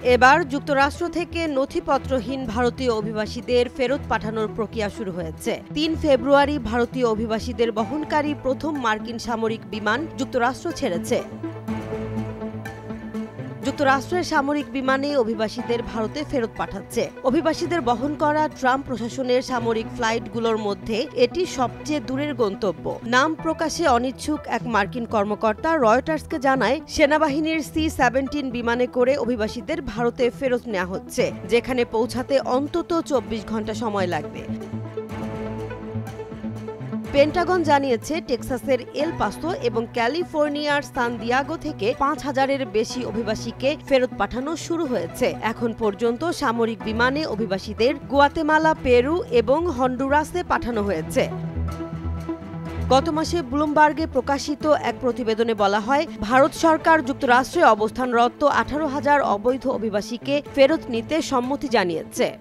এবার যুক্তরাষ্ট্র থেকে নথিপত্রহীন ভারতীয় অভিবাসীদের ফেরত পাঠানোর প্রক্রিয়া শুরু হয়েছে। ৩ ফেব্রুয়ারি ভারতীয় অভিবাসীদের বহনকারী প্রথম মার্কিন সামরিক বিমান যুক্তরাষ্ট্র ছেড়েছে। যুক্তরাষ্ট্রের সামরিক বিমানে অভিবাসীদের ভারতে ফেরত পাঠাচ্ছে। অভিবাসীদের বহন করা ট্রাম্প প্রশাসনের সামরিক ফ্লাইটগুলোর মধ্যে এটি সবচেয়ে দূরের গন্তব্য। নাম প্রকাশে অনিচ্ছুক এক মার্কিন কর্মকর্তা রয়টার্সকে জানায়, সেনাবাহিনীর C-17 বিমানে করে অভিবাসীদের ভারতে ফেরত নেওয়া হচ্ছে, যেখানে পৌঁছাতে অন্তত 24 ঘন্টা সময় লাগবে। পেন্টাগন জানিয়েছে, টেক্সাসের এল পাসো এবং ক্যালিফোর্নিয়ার সান দিয়াগো থেকে ৫,০০০-এর বেশি অভিবাসীকে ফেরত পাঠানো শুরু হয়েছে। এখন পর্যন্ত সামরিক বিমানে অভিবাসীদের গুয়াতেমালা, পেরু এবং হন্ডুরাসে পাঠানো হয়েছে। গত মাসে ব্লুমবার্গে প্রকাশিত এক প্রতিবেদনে বলা হয়, ভারত সরকার যুক্তরাষ্ট্রে অবস্থানরত ১৮,০০০ অবৈধ অভিবাসীকে ফেরত নিতে সম্মতি জানিয়েছে।